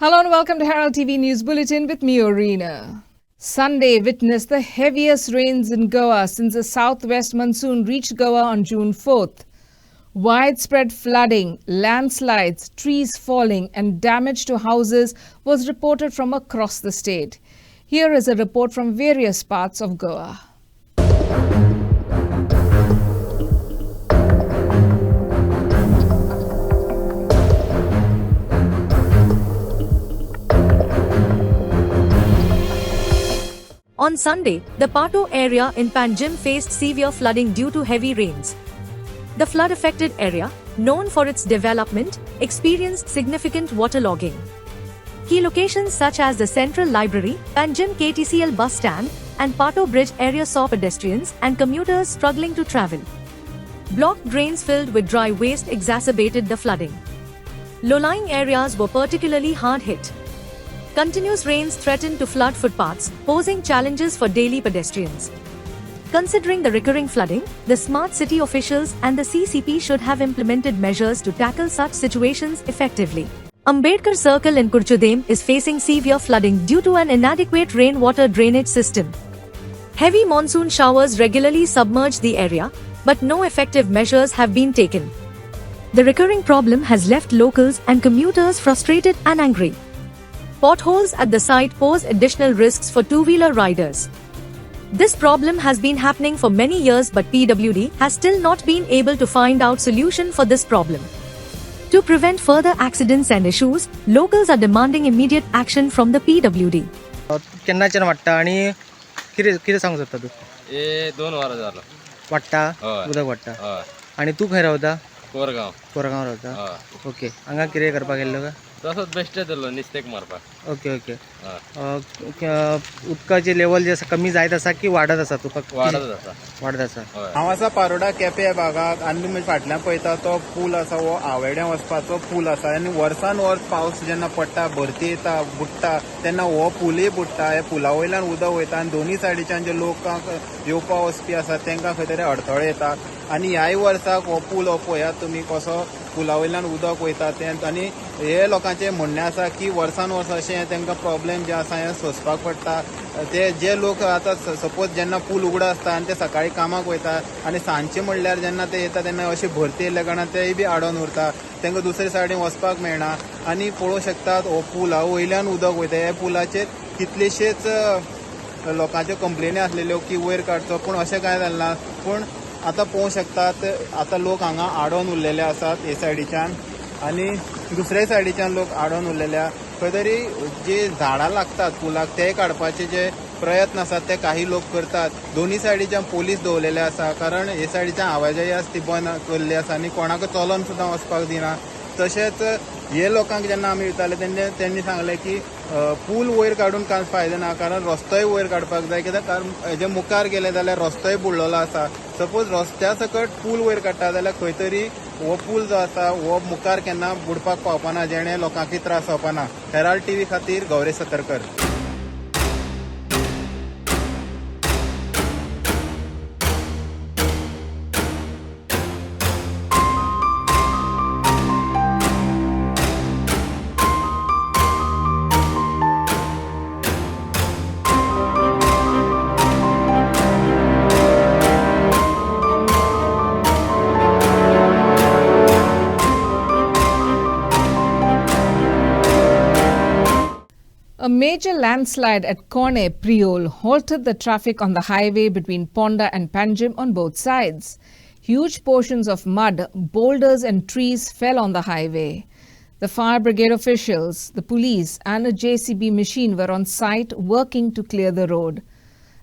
Hello and welcome to Herald TV News Bulletin with me, Orina. Sunday witnessed the heaviest rains in Goa since the southwest monsoon reached Goa on June 4th. Widespread flooding, landslides, trees falling and damage to houses was reported from across the state. Here is a report from various parts of Goa. On Sunday, the Pato area in Panjim faced severe flooding due to heavy rains. The flood-affected area, known for its development, experienced significant waterlogging. Key locations such as the Central Library, Panjim KTCL bus stand, and Pato Bridge area saw pedestrians and commuters struggling to travel. Blocked drains filled with dry waste exacerbated the flooding. Low-lying areas were particularly hard hit. Continuous rains threatened to flood footpaths, posing challenges for daily pedestrians. Considering the recurring flooding, the smart city officials and the CCP should have implemented measures to tackle such situations effectively. Ambedkar Circle in Kurchudem is facing severe flooding due to an inadequate rainwater drainage system. Heavy monsoon showers regularly submerge the area, but no effective measures have been taken. The recurring problem has left locals and commuters frustrated and angry. Potholes at the site pose additional risks for two-wheeler riders. This problem has been happening for many years, but PWD has still not been able to find out solution for this problem. To prevent further accidents and issues, locals are demanding immediate action from the PWD. केन्नाच्यान वाडटा आणि कितें कितें सांगू सोदता तूं? 2 वरां जालो वाडटा हय. उदक वाडटा हय आणि तूं खंय रावता? कोरगांव कोरगांव रावता हय ओके. हांगा कितें करपाक येयल्लो काय? तसोच बेश्टे धरलो निस्तेक मारपाक ओके ओके. हय उदकाची लेवल जे आसा कमी जायत आसा की वाडत आसा? तुका वाडत आसा वाडत आसा. हय हांव आसा पारोडा केपें भागाक आनी तुमी फाटल्यान पळयता तो पूल आसा हो आवेड्यां वचपाचो पूल आसा आनी वर्सान वर्स पावस जेन्ना पडटा भरती येता बुडटा तेन्ना हो पुलूय बुडटा. ह्या पुला वयल्यान उदक वयता आनी दोनूय सायडीच्यान जे लोकांक येवपा वचपी आसा तांकां खंय तरी अडथळे येता आनी ह्याय वर्साक हो पूल हो पळयात तुमी कसो पुला वयल्यान उदक वयता तें. आनी हे लोकांचें म्हणणें आसा की वर्सान वर्स अशें तांकां प्रॉब्लेम जे आसा हें सोंसपाक पडटा. ते जे लोक आतां सपोज जेन्ना पूल उगडो आसता आनी ते सकाळी कामाक वयता आनी सांजचे म्हणल्यार जेन्ना ते येता तेन्ना अशी भरती येयल्या कारणान तेय बी आडोन उरता. तांकां दुसरे सायडीन वचपाक मेळना आनी पळोवंक शकतात हो पुला वयल्यान उदक वयता. ह्या पुलाचेर कितलेशेच लोकांच्यो कंप्लेनी आसलेल्यो की वयर काडचो पूण अशें कांय जालें ना. पूण आतां पळोवंक शकतात आतां लोक हांगा आडोन उरलेले आसात हे सायडीच्यान आनी दुसरे सायडीच्यान लोक आडोन उरलेल्या. खंय तरी जे झाडां लागतात पुलाक ते काडपाचे जे प्रयत्न आसात ते काही लोक करतात. दोन्ही सायडीच्यान पोलीस दवरलेले आसा कारण हे सायडीच्यान आवाजाही आसा ती बंद केल्ली आसा आनी कोणाक चलोन सुद्दां वचपाक दिना. तशेंच हे लोकांक जेन्ना आमी विचारले तेन्नी सांगलें की पूल वयर काडून कांय फायदो ना कारण रस्तोय वयर काडपाक जाय कित्याक कारण हेजे मुखार गेले जाल्यार रस्तोय बुडलेलो आसा. सपोज रस्त्या सकट पूल वयर काडटा जाल्यार खंय तरी हो पूल जो आसा हो मुखार केन्ना बुडपाक पावपाना जेणे लोकांकय त्रास जावपाना. हेराल्ड टीव्ही खातीर Gauresh Satarkar. A major landslide at Corne Priol halted the traffic on the highway between Ponda and Panjim on both sides. Huge portions of mud, boulders and trees fell on the highway. The fire brigade officials, the police and a JCB machine were on site working to clear the road.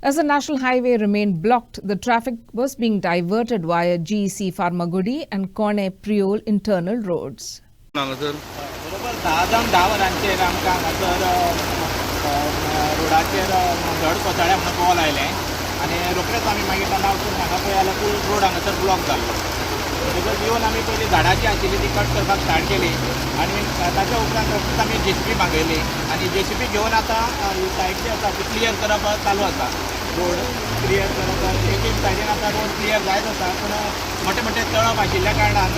As the national highway remained blocked, the traffic was being diverted via GEC Farmagudi and Corne Priol internal roads. बरोबर 10 वरांचेर आमकां हांगासर रोडाचेर धड कोसळ्ळ्या म्हणून call आयलें आनी रोखडेच आमी मागीर तेन्ना वचून हांगा पळय जाल्यार फूल रोड हांगासर ब्लॉक जाल्लो. तेजो येवन आमी पयलीं झाडां जी आशिल्ली ती कट करपाक स्टार्ट केली आनी ताच्या उपरांत रोखडीच आमी JCB मागयली आनी JCB घेवन आतां ही सायड जी आसा ती क्लियर करप चालू आसा. रोड क्लियर करप एक एक सायडीन आतां रोड क्लियर जायत आसा पूण मोठे मोठे तळप आशिल्ल्या कारणान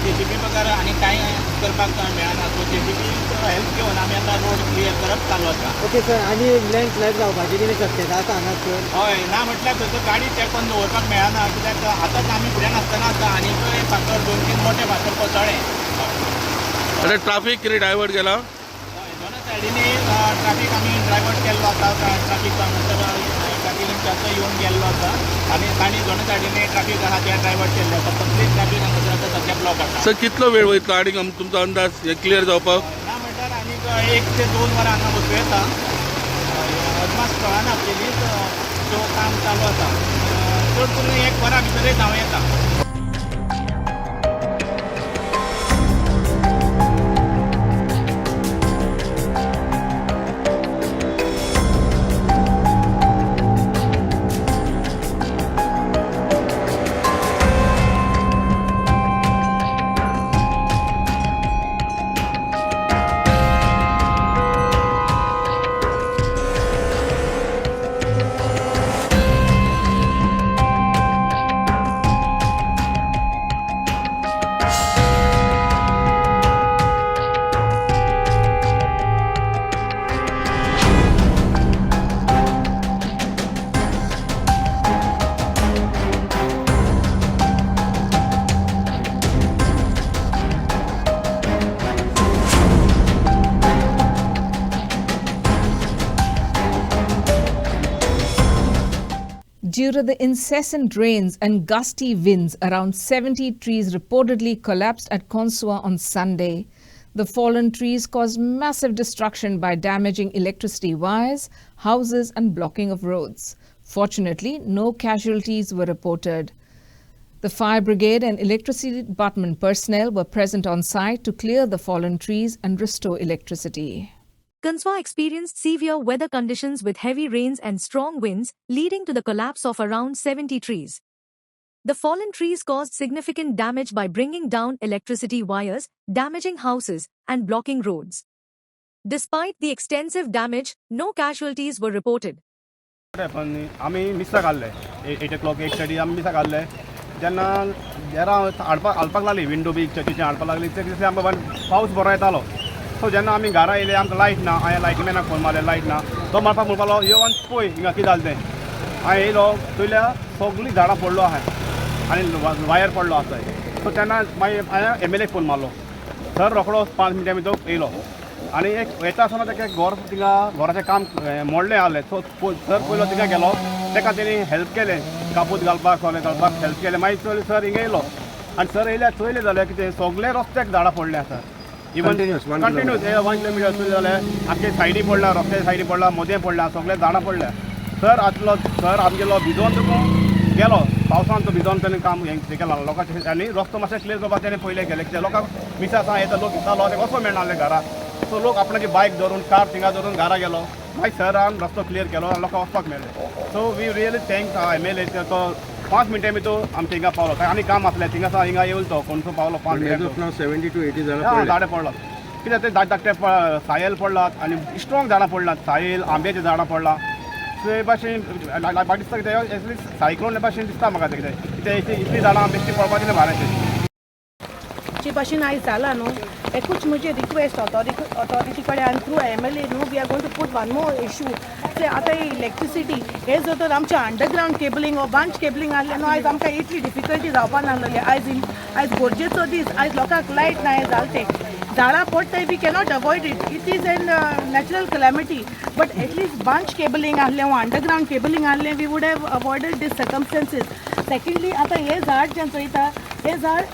JCB वगैरे आनी कांय करपाक मेळना सो JCB हेल्प घेवन आमी आतां रोड क्लियर करप चालू आसा. ओके सर, आनी लँडस्लायड जावपाची कितें शक्यता आसा हांगा सर? हय ना म्हटल्यार थंयसर गाडी तेंकोन दवरपाक मेळना कित्याक आतांच आमी फुड्यान आसतना आसा आनी फातर 2-3 मोठे फातर कोसळ्ळे. आतां ट्राफीक कितें डायवर्ट केला? दोनूय सायडीनी ट्राफीक आमी डायवर्ट केल्लो आसा. ट्राफीक ट्राफिकाचो येवन गेल्लो आसा आनी तांणी दोनूय सायडीनी ट्राफीक आसा ते डायवर्ट केल्ले आसा. कंप्लीट ट्राफीक हांगासर आतां सद्या ब्लॉक आसा. सर कितलो वेळ वयतलो आनीक तुमचो अंदाज हे क्लियर जावपाक? ना म्हटल्यार आनीक 1 ते 2 वरां हांगा बसूं येता. अदमास कळना पयलींच सो काम चालू आसा. चड करून 1 वरा भितरय जावं येता. Due to the incessant rains and gusty winds, around 70 trees reportedly collapsed at Consua on Sunday. The fallen trees caused massive destruction by damaging electricity wires, houses, and blocking of roads. Fortunately, no casualties were reported. The fire brigade and electricity department personnel were present on site to clear the fallen trees and restore electricity. Conswa experienced severe weather conditions with heavy rains and strong winds, leading to the collapse of around 70 trees. The fallen trees caused significant damage by bringing down electricity wires, damaging houses, and blocking roads. Despite the extensive damage, no casualties were reported. पण आमी मिसा काडले 8 o'clock 8:30 आमी मिसा काडले जेन्ना जरा हाडपाक लागली विंडो बी चर्चीचे हाडपाक लागली ते दिसा आमकां पावस बरो येतालो. सो जेन्ना आमी घरा येयले आमकां लायट ना. हांवें लायटमॅनाक फोन मारले लायट ना. तो मारपाक म्हणपालो यो आनी पळय हिंगा कितें जालें तें. हांवें येयलो पयल्या सगळीं झाडां पडलो आहाय आनी वायर पडलो आसा. सो तेन्ना मागीर हांवें MLAक फोन मारलो. सर रोखडो 5 मिनटां भितर येयलो आनी एक येता आसतना तेका थिंगा घराचें काम मोडलें आहलें. सो सर पयलो थिंगा गेलो तेका तेणी हेल्प केलें कापूस घालपाक सोले घालपाक हेल्प केलें. मागीर सर हिंगा येयलो आनी सर येयल्या चोयलें जाल्यार कितें सगळे रस्त्याक झाडां पडलें आसा. इवन कंटिन्यूस 1 किलोमिटर चोयलें जाल्यार आमचे सायडी पडला रस्त्याच्या सायडी पडला मदें पडला सगळे झाडां पडल्या. सर आमगेलो भिजोन गेलो पावसान तो भिजोन तेणें काम हें केलां लोकांचें आनी रस्तो मातशें क्लियर करपाक तेणें पयलें केलें कित्याक लोकांक मिसा आसा येता लोक येतालो ते वचूंक मेळनासले घरा. सो लोक आपणाची बायक धरून कार थिंगा धरून घरा गेलो. मागीर सरान रस्तो क्लियर केलो आनी लोकांक वचपाक मेळ्ळें. So we really thanks MLA तो 5 मिनटां भितर आमच्या हिंगा पावलो. काय आनी काम आसलें थिंगा सा हिंगा येवल तो कोणसो पावलो 5 मिनटां 70 to 80 झाडां पडलात. कित्याक ते धाकटे सायल पडलात आनी स्ट्रॉंग झाडां पडलात. सायल आंब्याची झाडां पडलां. सो हे भाशेन म्हाका दिसता कितें सायक्लोन भाशेन दिसता म्हाका ते कितें इतली झाडां बेश्टी पडपाची भायर जे भाशेन आयज जाला न्हू एकूच म्हजी रिक्वेस्ट ऑथॉरिटी कडेन आनी थ्रू MLA न्हू we are going to put one more issue ते आतां इलेक्ट्रिसिटी हे जर तर आमचे अंडरग्रावंड केबलिंग वा बंच केबलिंग आहलें न्हू आयज आमकां इतली डिफिकल्टी जावपा नासलेली. आयज गरजेचो दीस आयज लोकांक लायट ना हें जालें तें झाडां पडटाय we cannot avoid it is an natural calamity but at least bunch cabling आहलें वा अंडरग्रावंड केबलिंग आहलें we would have avoided these circumstances. Secondly आतां हें झाड जें चोयता हें झाड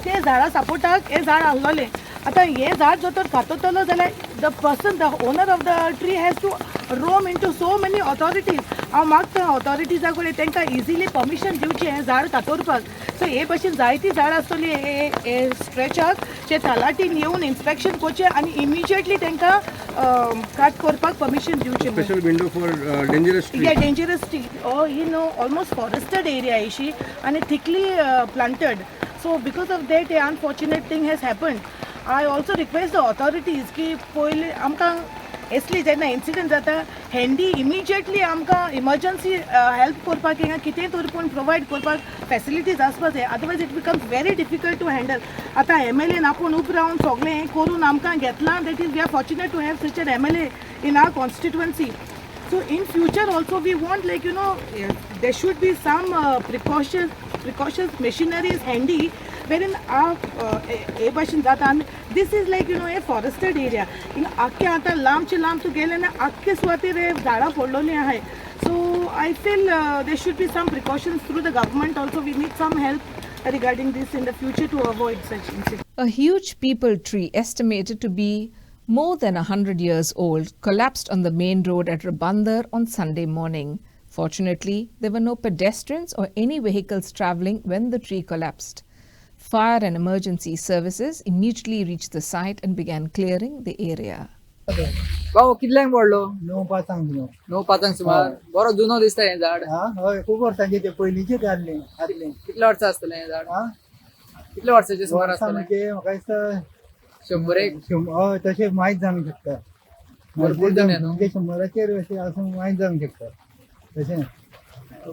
ते झाडां सपोर्टाक हें झाड आहलोलें. आतां हें झाड जर तर कातरतलो जाल्यार the person the owner of the tree has to roam into so many authorities. हांव मागता ऑथॉरिटीजा कडेन तांकां इजिली परमिशन दिवचें हें झाड कातोरपाक. सो हे भशेन जायतीं झाडां आसतलीं हे स्ट्रेचाक जे तलाटीन येवन इन्स्पेक्शन करचें आनी इमिजिएटली तांकां कट करपाक परमिशन दिवचें. Special window for dangerous tree. Dangerous tree ही नो ऑलमोस्ट फॉरेस्टेड एरिया इशी आनी thickly planted. So because of that unfortunate thing has happened. I also request the authorities कि पहिले आमकां इसलिए जेन्ना इन्सिडंट जाता हँडी इमिजिएटली आमकां इमर्जन्सी हेल्प करपाक हिंगा कितेंय तरी पूण प्रोवायड करपाक फेसिलिटीज आसपाक जाय otherwise it becomes very difficult to handle आतां MLA आपूण उब रावन सगळें हें करून आमकां घेतलां that is we are fortunate to have such an MLA in our constituency. So in future also we want there should be some precautions machineries handy wherein a bhashan jata this is a forested area akke ata lamche lam to gele na akke swati re झाडा पडलोली आहे. So I feel there should be some precautions through the government also. We need some help regarding this in the future to avoid such incidents. A huge peepal tree estimated to be more than 100 years old collapsed on the main road at Rabandar on Sunday morning. Fortunately, there were no pedestrians or any vehicles travelling when the tree collapsed. Fire and emergency services immediately reached the site and began clearing the area. भाऊ कितल्यांक पडलो 9:05 सुमार बरो जुनो दिसता हें झाड हय खूब वर्सांचे ते पयलींचे काडले आदले कितल्या वर्सां आसतलें हें झाड कितल्या वर्सांचे सुमार आसतलें म्हाका दिसता 100 हय तशें माहीत जावंक शकता भरपूर जाण न्हू 100चेर अशें आसून माहीत जावंक शकता तशें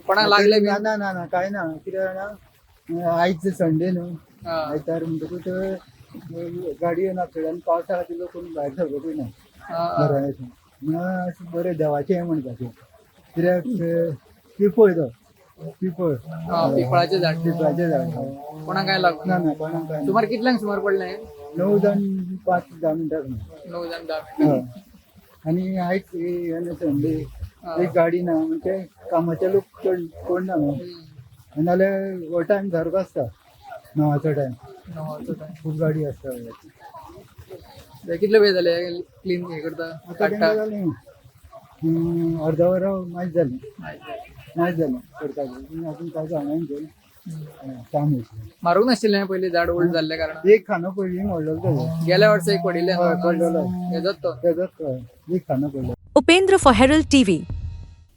कोणाक लागले बी ना ना ना कांय ना कित्याक जाणा आयज संडे न्हू आयतार म्हणटकूच गाडयो ना थोड्यान पावसा खातीर कोण भायर सरपाकूय ना घरांतून बरें देवाचें हें म्हणपाचें कित्याक पिपळ तो पिपळ पिपळाचें झाड पिपळाचें झाड कोणाक काय लागून ना ना कोणाक कांय सुमार कितल्यांक सुमार पडलें 9 जावन 5-10 मिनटां 9 जावन 10 हय आनी आयज संडे एक गाडी ना म्हणजे कामाचे लोक चड कोण ना न्हू नाल्यार हो टायम सारको आसता 9वाचो टायम खूब गाडी आसता कितले वेळ जाले क्लीन हे करता काडटा जालें अर्द वर मायज जालें करता आपूण काय सांगून काम मारूंक नाशिल्लें पयलीं झाड ओल्ड जाल्ल्या कारणान एक खानो पडली व्हडलो तो गेल्या वर्सा एक पडिल्लें पडलेलो हेजोच तो तेजोच एक खानो पडलो. Upendra for Herald TV.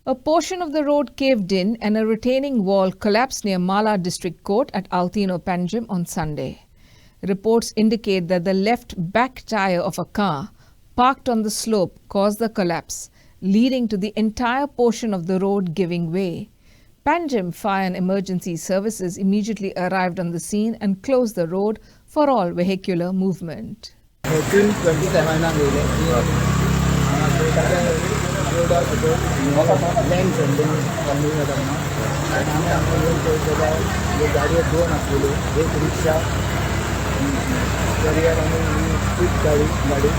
A portion of the road caved in and a retaining wall collapsed near Mala District Court at Altino Panjim on Sunday. Reports indicate that the left back tire of a car parked on the slope caused the collapse, leading to the entire portion of the road giving way. Panjim Fire and Emergency Services immediately arrived on the scene and closed the road for all vehicular movement. June 27 गाडयो दोन आसलेल्यो एक रिक्षा career आनी Swift गाडी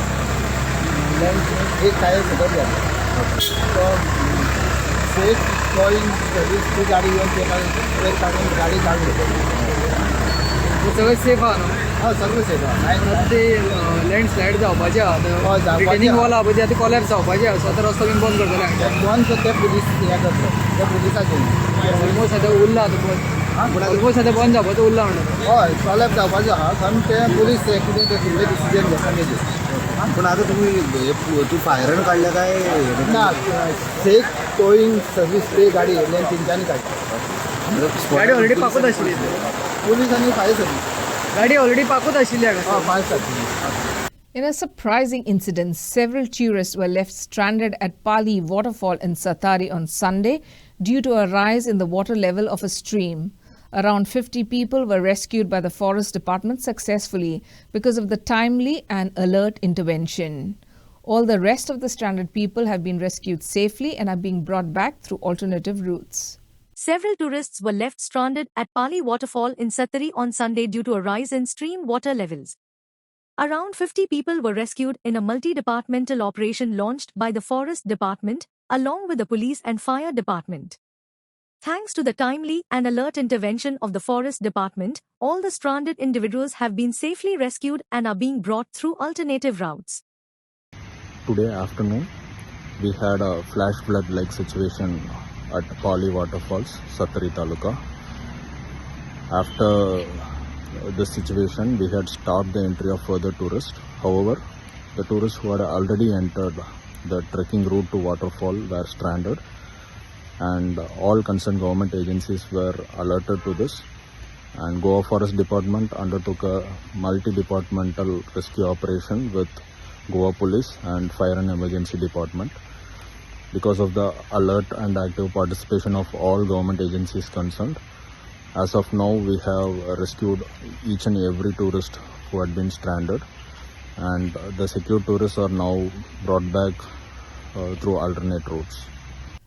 एक tyre सुद्दां जालो तो safe टॉईंग service ती गाडी येवन ब्रेक काडून गाडी काडली सगळें सेफ आहा न्हू हय सगळें सेफ आहा ते लँडस्लायड जावपाचें आहा रिटेनिंग वॉल आहा पळय आतां कोलॅप्स जावपाचें आहा सो आतां रस्तो बीन बंद करतले बंद ते पुलीस हें करता ते पुलिसाचें ऑलमोस्ट आतां उरला ऑलमोस्ट आतां बंद जावपाचो उरला म्हणटा हय कोलॅप्स जावपाचें आहा कारण ते पुलीस कितें ते फुडले डिसिजन घेता तेजेर पण आता तुम्ही तू फायरन काढलं काय ना सेफ टोईंग सर्वीस ते गाडी येयल्ल्यान तेंच्यांनी काडली गाडी ऑलरेडी पाकूत आशिल्ली पुलीस आनी फायर सर्वीस गाडी ऑलरेडी पाकूत आशिल्ली हांगा fire service. In a surprising incident, several tourists were left stranded at Pali waterfall in Satari on Sunday due to a rise in the water level of a stream. Around 50 people were rescued by the Forest Department successfully because of the timely and alert intervention. All the rest of the stranded people have been rescued safely and are being brought back through alternative routes. Several tourists were left stranded at Pali waterfall in Satari on Sunday due to a rise in stream water levels. Around 50 people were rescued in a multi-departmental operation launched by the Forest Department, along with the police and fire department. Thanks to the timely and alert intervention of the Forest Department, all the stranded individuals have been safely rescued and are being brought through alternative routes. Today afternoon, we had a flash flood-like situation at Pali Waterfalls, Satari Taluka. After this situation, we had stopped the entry of further tourists. However, the tourists who had already entered the trekking route to waterfall were stranded, and all concerned government agencies were alerted to this, and Goa Forest Department undertook a multi-departmental rescue operation with Goa Police and Fire and Emergency Department. Because of the alert and active participation of all government agencies concerned, as of now we have rescued each and every tourist who had been stranded, and the secured tourists are now brought back through alternate routes.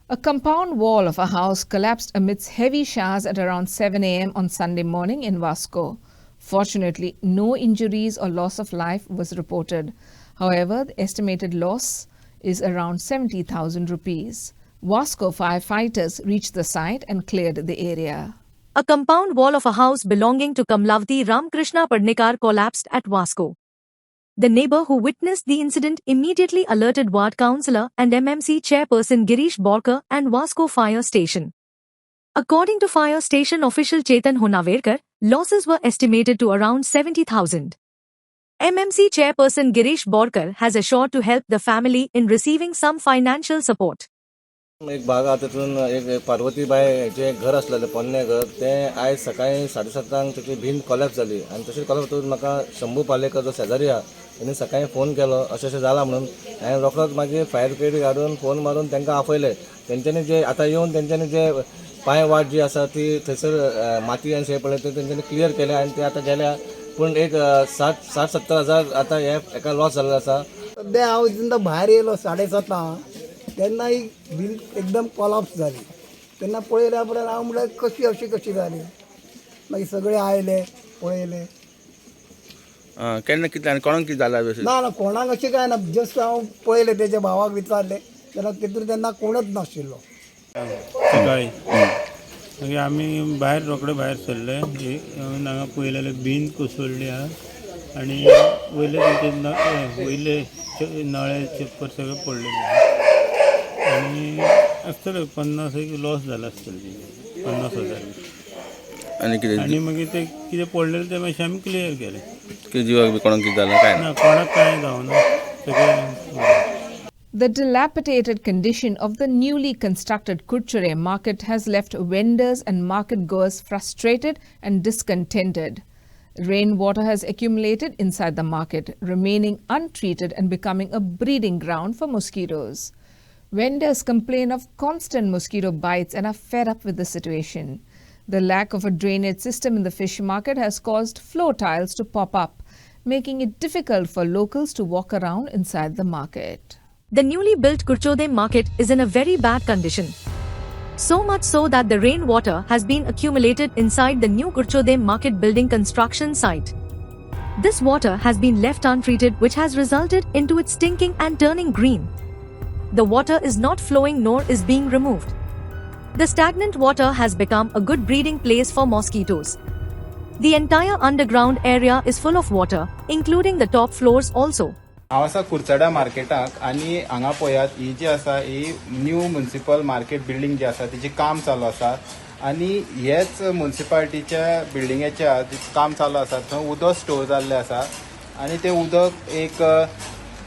A compound wall of a house collapsed amidst heavy showers at around 7 a.m. on Sunday morning in Vasco. Fortunately, no injuries or loss of life was reported. However, the estimated loss is around 70,000 rupees. Vasco firefighters reached the site and cleared the area. A compound wall of a house belonging to Kamlavati Ramkrishna Padnikar collapsed at Vasco. The neighbor who witnessed the incident immediately alerted ward councillor and MMC chairperson Girish Borkar and Vasco Fire Station. According to fire station official Chetan Honaverkar, losses were estimated to around 70,000. MMC chairperson Girish Borkar has assured to help the family in receiving some financial support. एक भागात तिथून एक पार्वतीबाई जे घर असलेलं पोन्ने घर ते आज सकाळी 7:30 त्याची भिंत कॉलॅप्स झाली आणि तशी कॉलॅप्स जातून म्हाका शंभू पालेकर जो शेजारी आहा त्यांनी सकाळी फोन केलो अशें जाला म्हणून हांवें रोखडोच मागीर फायर ब्रिगेड घालून फोन मारून तांकां आपयले. तेंच्यांनी जे आतां येवन तेंच्यांनी जे पांय वाट जी आसा ती थंयसर माती आनी शें पडलें ते तेंच्यांनी क्लियर केलें आनी ते आतां गेल्या. पूण एक 60-70 हजार आतां हेका लॉस जाल्लो आसा. सध्या हांव जेन्ना भायर येयलो 7:30 तेन्ना ही भिंत एकदम कोलॅप्स जाली. तेन्ना पळयल्या उपरांत हांव म्हणल्यार कशी जाली. मागीर सगळे आयले पळयले. केन्ना कितें आनी कोणाक कितें जालां ना कोणाक अशें काय ना. जस्ट हांव पळयलें तेच्या भावाक विचारलें जाल्यार तेतून तेन्ना कोणच नाशिल्लो. सकाळी मागीर आमी भायर रोखडे भायर सरले. हांगा पळयलें भिंत कोसळ्ळी आहा आनी वयले नळे छप्पर सगळे पडलेले आनी आसतले 50 लॉस जाला आसतली 50,000. आनी मागीर ते कितें पडलेलें ते मातशें आमी क्लियर केलें. कितें जिवाक बी कोणाक कितें जालां काय ना कोणाक कांय जावना सगळें. The dilapidated condition of the newly constructed Kurchere market has left vendors and market goers frustrated and discontented. Rainwater has accumulated inside the market, remaining untreated and becoming a breeding ground for mosquitoes. Vendors complain of constant mosquito bites and are fed up with the situation. The lack of a drainage system in the fish market has caused floor tiles to pop up, making it difficult for locals to walk around inside the market. The newly built Kurchodem market is in a very bad condition. So much so that the rainwater has been accumulated inside the new Kurchodem market building construction site. This water has been left untreated, which has resulted into it stinking and turning green. The water is not flowing nor is being removed. The stagnant water has become a good breeding place for mosquitoes. The entire underground area is full of water, including the top floors also. हांव आसा कुर्चडा मार्केटाक आनी हांगा पळयात ही जी आसा ही new municipal market building जी आसा तिची काम चालू आसा आनी हेच म्युनिसिपालिटीच्या बिल्डिंगेच्या काम चालू आसा थंय उदक स्टोर जाल्लें आसा आनी तें उदक एक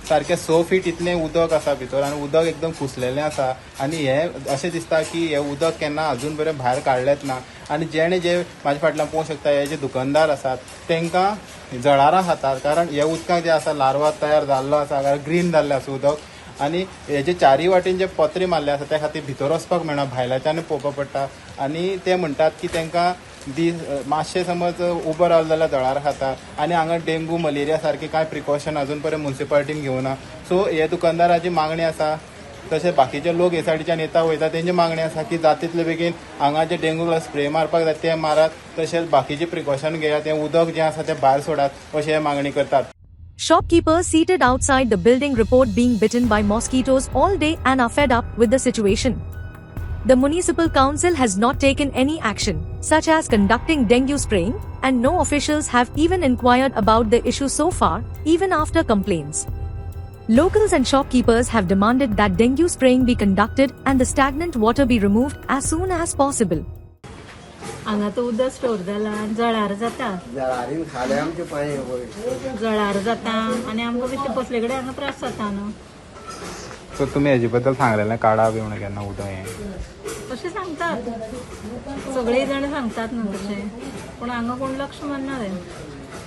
सारकें 6 फीट इतलें उदक आसा भितर आनी उदक एकदम कुसलेलें आसा आनी हें अशें दिसता की हें उदक केन्ना अजून बरें भायर काडलेंच ना आनी जेणे जे म्हाज्या फाटल्यान पळोवंक शकता हे जे दुकानदार आसात तांकां जळारां खातात कारण हे उदकाक जे आसा लार्वा तयार जाल्लो आसा कारण ग्रीन जाल्लें आसा उदक आनी हेजे चारी वाटेन जे पत्रे मारले आसा त्या खातीर भितर वचपाक मेळना भायल्याच्यान पळोवपाक पडटा आनी ते म्हणटात की तांकां मातशें समज उबो रावलो जाल्यार जळारां खाता आनी हांगा डेंगू मलेरिया सारकी कांय प्रिकॉशन अजून पर्यंत म्युनिसिपालिटीन घेवना सो हे दुकानदाराची मागणी आसा तशें बाकीचे लोक हे सायडीच्यान येता वयता तेंची मागणी आसा की जाता तितले बेगीन हांगा जे डेंगू स्प्रे मारपाक जाय ते मारात तशेंच बाकीचे प्रिकॉशन घेयात तें उदक जें आसा तें भायर सोडात अशें मागणी करतात. Shopkeepers seated outside the building report being bitten by mosquitoes all day and are fed up with the situation. The municipal council has not taken any action, such as conducting dengue spraying, and no officials have even inquired about the issue so far, even after complaints. Locals and shopkeepers have demanded that dengue spraying be conducted and the stagnant water be removed as soon as possible. हांगा तो उदक store जाला जळार जाता जळार जाता आनी आमकां बिश्टें बसले कडेन हांगा त्रास जाता न्हू. सो तुमी हेजे बद्दल सांगलेलें काडा बी म्हणून केन्ना उदक हें तशें सांगतात सगळे जाण सांगतात न्हू तशें पूण हांगा कोण लक्ष मारना तें.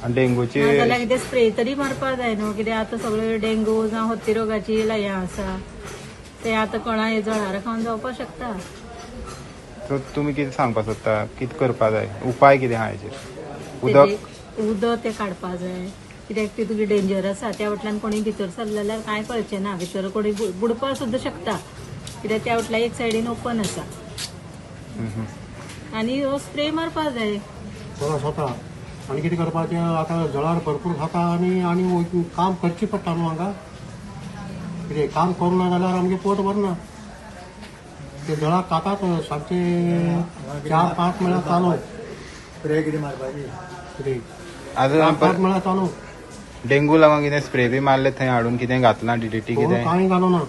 आणि डेंगूची जाल्यार कितें स्प्रे तरी मारपा जाय न्हू कित्याक आतां सगळ्यो डेंगू जावं हत्ती रोगाची हें आसा ते आतां कोणा हे जळारां खावन जावपाक शकता. सो तुमी कितें सांगपाक सोदता कितें करपा जाय उपाय कितें आहा हेचेर उदक ते काडपा जाय कित्याक ती तुगे डेंजर आसा त्या फाटल्यान कोणी भितर सरलें जाल्यार कांय कळचें ना भितर कोणी बुडपा सुद्दां शकता कित्याक त्या फाटल्यान एक सायडीन ओपन आसा आनी हो स्प्रे मारपा जाय. स्वता आनी कितें करपाचें आतां जळार भरपूर खाता आनी काम करचें पडटा न्हू हांगा कितें काम करूं ना जाल्यार आमगे पोट भरना ते जळार कातात सांजचे 4-5 म्हळ्यार चालू स्प्रे कितें मारपाची कितें आतां 5 म्हळ्यार चालू डेंगू लागून कितें स्प्रे बी मारले थंय हाडून कितें घातलां DDT कितें कांय घालूं ना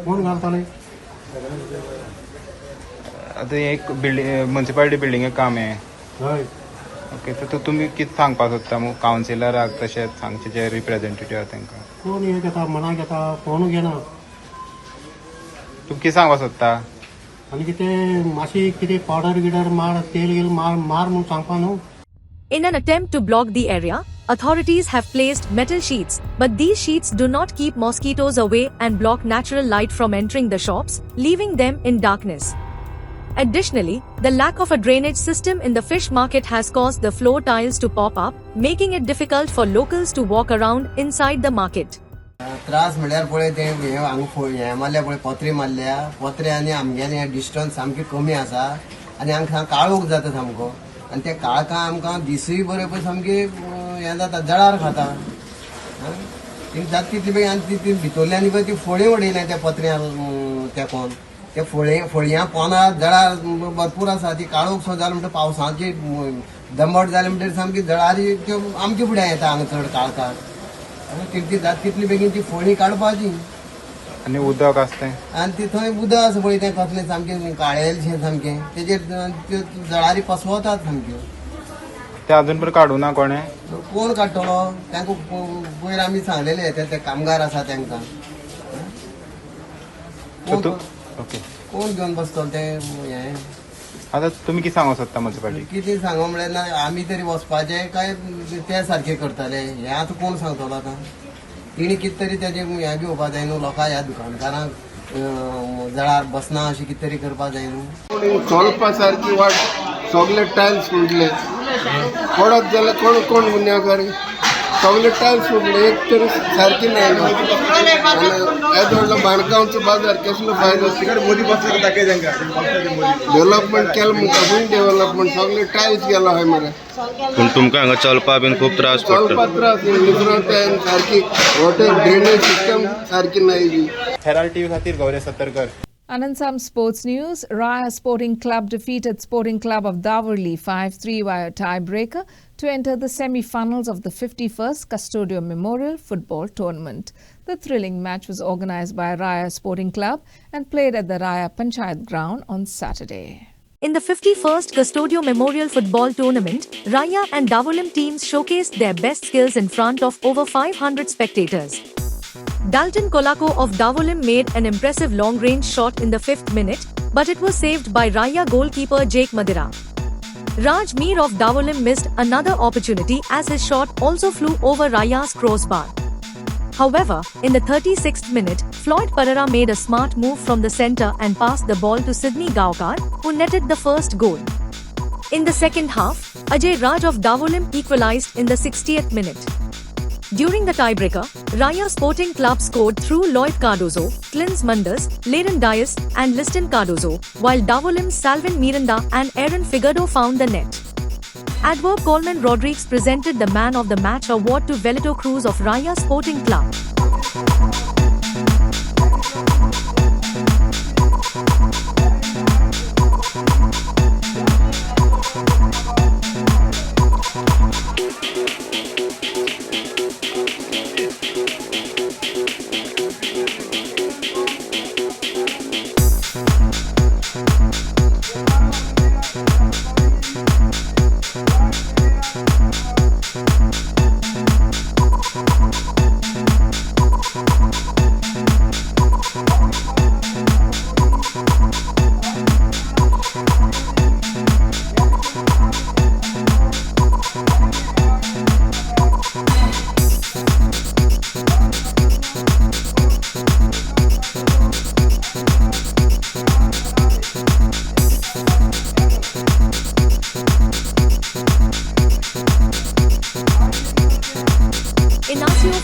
कोण घालताले. आतां एक म्युन्सिपालिटी बिल्डिंगेक काम हें हय ओके तर तुमी कितें सांगपाक सोदता कावन्सिलराक तशेंच हांगचे जे रिप्रेझेंटेटिव्ह आहा तांकां कोण हे घेता मना घेता कोण घेना तुमी कितें सांगपाक सोदता आनी कितें मातशी कितें पावडर गिडर मार तेल गेल मार म्हूण सांगपा न्हू. In an attempt to block the area, authorities have placed metal sheets, but these sheets do not keep mosquitoes away and block natural light from entering the shops, leaving them in darkness. Additionally, the lack of a drainage system in the fish market has caused the floor tiles to pop up, making it difficult for locals to walk around inside the market. त्रास म्हळ्यार पळय ते हे मारल्या पळय पत्रे मारल्या पत्रे आनी आमगेले डिस्टन्स सामकी कमी आसा आनी हांगा काळोख जाता सामको आनी त्या काळखां आमकां दिसूय बरें पळय सामकी हें जाता जळार खाता जाता तितली बेगीन आनी ती भितरल्यान पळय ती फळी उडयल्या त्या पत्र्या तेकोन त्या फळयां पोंदा जळार भरपूर आसा ती काळोख सो जालो म्हणटा पावसाची दमट जाले म्हणटकीर सामकी जळारी त्यो आमचे फुड्यान येता हांगा चड काळखाक तितली बेगीन ती फळी काडपाची आनी उदक आसता आनी ती थंय उदक आसा पळय तें कसलें सामकें काळेलशें सामकें तेजेर त्यो जळारी पसवतात सामक्यो ते अजून पण काडूं ना कोणें कोण काडटलो तांकां पयर आमी सांगलेले ते कामगार आसा तांकां कोण घेवन बसतलो ते हें आतां तुमी कितें सांगूंक सोदता म्युन्सिपालिटी कितें सांगो म्हळ्यार आमी तरी वचपाचें काय ते सारकें करतले हें आतां कोण सांगतलो आतां तिणी कितें तरी तेजें हें घेवपा जाय न्हू लोकां ह्या दुकानकारांक जळार बसना अशें कितें तरी करपा जाय न्हू. चलपा सारकी वाट सगळे टायल्स फुटले पडत जाल्यार कोण कोण गुन्यांवकार सगळे टायल्स फुटले एक तरी सारकी नाही येदो व्हडलो बांदकामचो बाजार कसलो फायदो मोदी बसलो दाखय तांकां डेव्हलपमेंट केलें म्हणटा खूंय डेव्हलपमेंट सगळे टायल्स गेलो हाय मरे पूण तुमकां हांगा चलपा बीन खूब त्रास पडटा चलपा त्रास निसरण सारकी वॉटर ड्रेनेज सिस्टम सारकी नाही. हेराल्ड TV खातीर गौरे सत्तरकर. And in some sports news, Raya Sporting Club defeated Sporting Club of Davarli 5-3 via tiebreaker to enter the semi-finals of the 51st Custodio Memorial Football Tournament. The thrilling match was organized by Raya Sporting Club and played at the Raya Panchayat ground on Saturday. In the 51st Custodio Memorial Football Tournament, Raya and Davulim teams showcased their best skills in front of over 500 spectators. Dalton Kolako of Davulim made an impressive long-range shot in the 5th minute, but it was saved by Raya goalkeeper Jake Madira. Raj Mir of Davulim missed another opportunity as his shot also flew over Raya's crossbar. However, in the 36th minute, Floyd Parera made a smart move from the centre and passed the ball to Sydney Gaokar, who netted the first goal. In the second half, Ajay Raj of Davulim equalised in the 60th minute. During the tiebreaker, Raya Sporting Club scored through Lloyd Cardozo, Clins Mandas, Leighton Dias and Liston Cardozo, while Davulim's Salvin Miranda and Aaron Figueroa found the net. Adverb Coleman Rodriguez presented the Man of the Match award to Velito Cruz of Raya Sporting Club.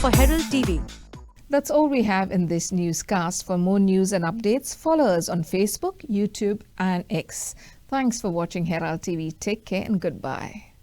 for Herald TV. That's all we have in this newscast. For more news and updates, follow us on Facebook, YouTube, and X. Thanks for watching Herald TV. Take care and goodbye.